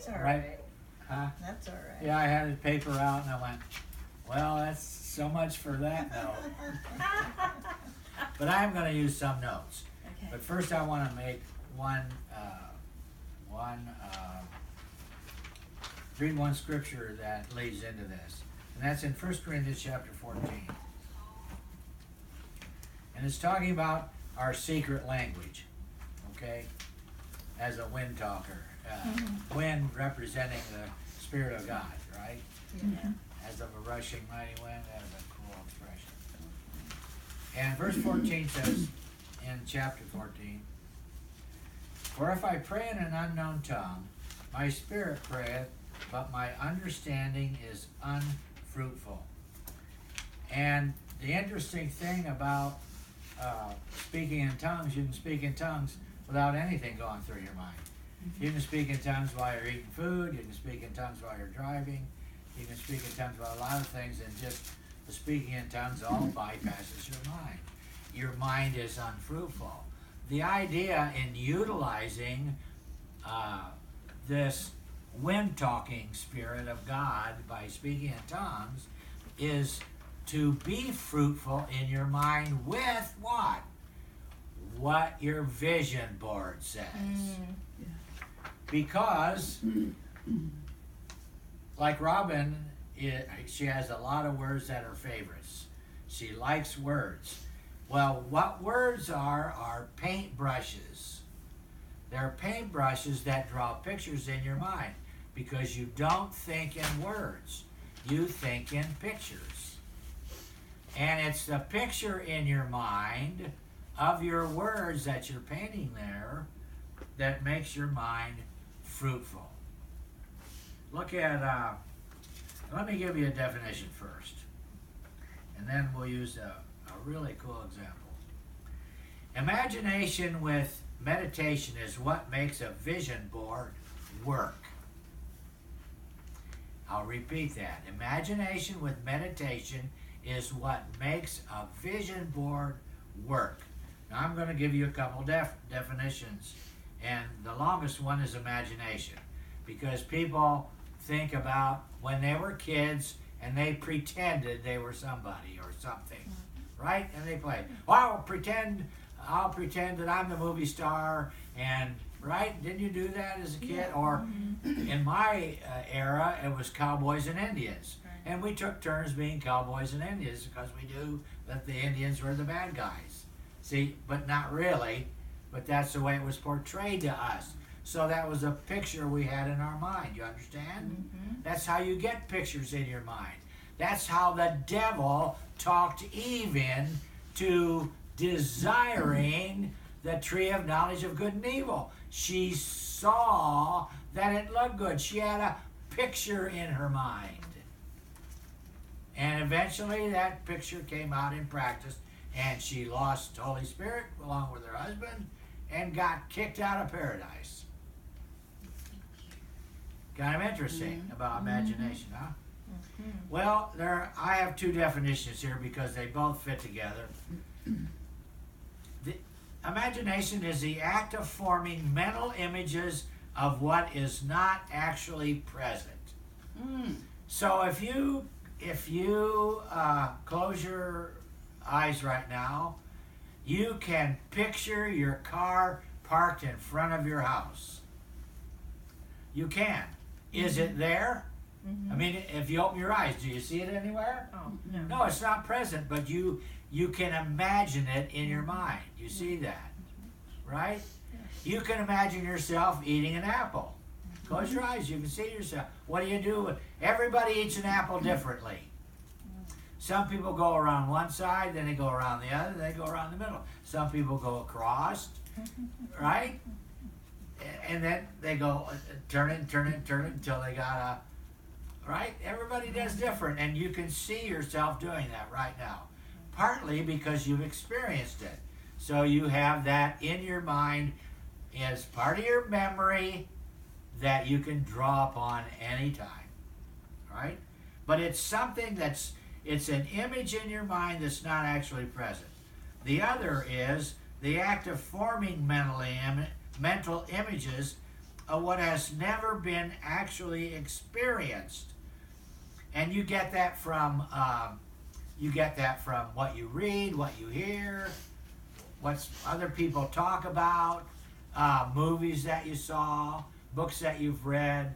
It's all right. Huh? That's all right. Yeah, I had the paper out and I went, well, that's so much for that note. But I'm going to use some notes. Okay. But first I want to make read one scripture that leads into this. And that's in 1 Corinthians chapter 14. And it's talking about our secret language, okay, as a wind talker. Wind representing the Spirit of God, right? Yeah. As of a rushing mighty wind, that is a cool expression. And verse 14 says, in chapter 14, for if I pray in an unknown tongue, my spirit prayeth, but my understanding is unfruitful. And the interesting thing about speaking in tongues, you can speak in tongues without anything going through your mind. You can speak in tongues while you're eating food, you can speak in tongues while you're driving, you can speak in tongues about a lot of things, and just the speaking in tongues all bypasses your mind. Your mind is unfruitful. The idea in utilizing this wind-talking Spirit of God by speaking in tongues is to be fruitful in your mind with what? What your vision board says. Because, like Robin, she has a lot of words that are favorites. She likes words. Well, what words are paintbrushes. They're paintbrushes that draw pictures in your mind because you don't think in words. You think in pictures. And it's the picture in your mind of your words that you're painting there that makes your mind fruitful. Look at, let me give you a definition first. And then we'll use a really cool example. Imagination with meditation is what makes a vision board work. I'll repeat that. Imagination with meditation is what makes a vision board work. Now I'm going to give you a couple definitions, and the longest one is imagination, because people think about when they were kids and they pretended they were somebody or something, right? And they played, well, I'll pretend that I'm the movie star, and right? Didn't you do that as a kid? Yeah. Or in my era, it was cowboys and Indians. And we took turns being cowboys and Indians because we knew that the Indians were the bad guys. See, but not really, but that's the way it was portrayed to us. So that was a picture we had in our mind, you understand? That's how you get pictures in your mind. That's how the devil talked Eve into desiring the tree of knowledge of good and evil. She saw that it looked good. She had a picture in her mind. And eventually that picture came out in practice, and she lost the Holy Spirit along with her husband and got kicked out of paradise. Kind of interesting about imagination, huh? Well, I have two definitions here because they both fit together. The imagination is the act of forming mental images of what is not actually present. So if you close your eyes right now, you can picture your car parked in front of your house. You can. Is it there? I mean, if you open your eyes, do you see it anywhere? Oh, no. No, it's not present, but you can imagine it in your mind. You see that, right? You can imagine yourself eating an apple. Close your eyes, you can see yourself. What do you do? Everybody eats an apple differently. Some people go around one side, then they go around the other, then they go around the middle. Some people go across, right? And then they go turn it until they got a, right? Everybody does different, and you can see yourself doing that right now. Partly because you've experienced it. So you have that in your mind as part of your memory that you can draw upon anytime, right? But it's something it's an image in your mind that's not actually present. The other is the act of forming mental images of what has never been actually experienced. And you get that from what you read, what you hear, what other people talk about, movies that you saw, books that you've read,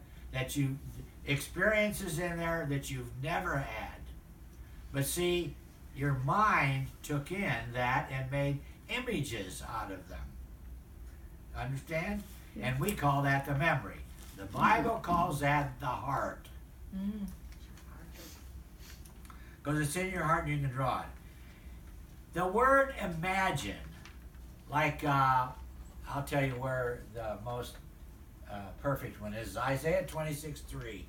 experiences in there that you've never had. But see, your mind took in that and made images out of them. Understand? Yeah. And we call that the memory. The Bible calls that the heart. Because it's in your heart and you can draw it. The word imagine, like I'll tell you where the most perfect one is. Isaiah 26:3.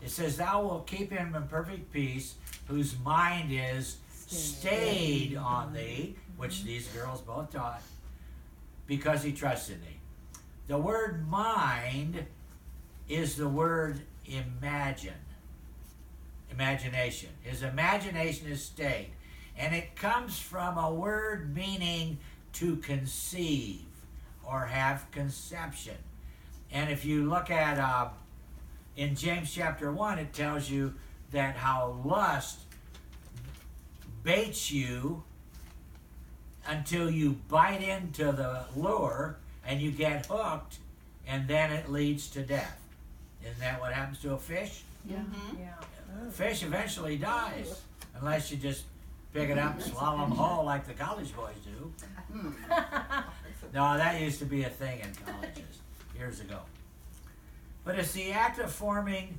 It says, "Thou wilt keep him in perfect peace, whose mind is stayed on thee," which these girls both taught, "because he trusts in thee." The word mind is the word imagine. Imagination. His imagination is stayed. And it comes from a word meaning to conceive or have conception. And if you look at in James chapter 1, it tells you that how lust baits you until you bite into the lure and you get hooked, and then it leads to death. Isn't that what happens to a fish? Yeah. Fish eventually dies, unless you just pick it up and swallow them whole like the college boys do. No, that used to be a thing in colleges years ago. But it's the act of forming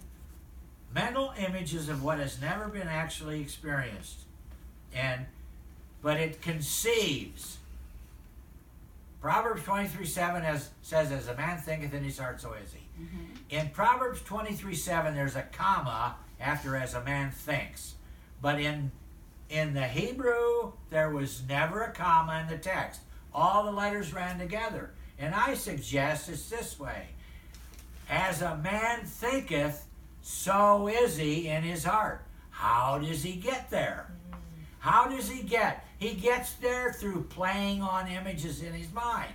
mental images of what has never been actually experienced. But it conceives. Proverbs 23:7 says, "As a man thinketh in his heart, so is he." In Proverbs 23:7, there's a comma after "as a man thinks." But in the Hebrew, there was never a comma in the text. All the letters ran together. And I suggest it's this way. As a man thinketh, so is he in his heart. How does he get there? How does he get? He gets there through playing on images in his mind.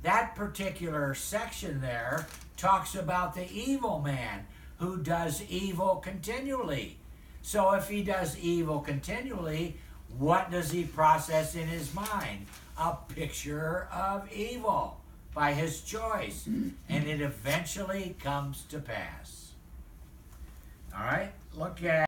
That particular section there talks about the evil man who does evil continually. So if he does evil continually, what does he process in his mind? A picture of evil by his choice. And it eventually comes to pass. All right, look at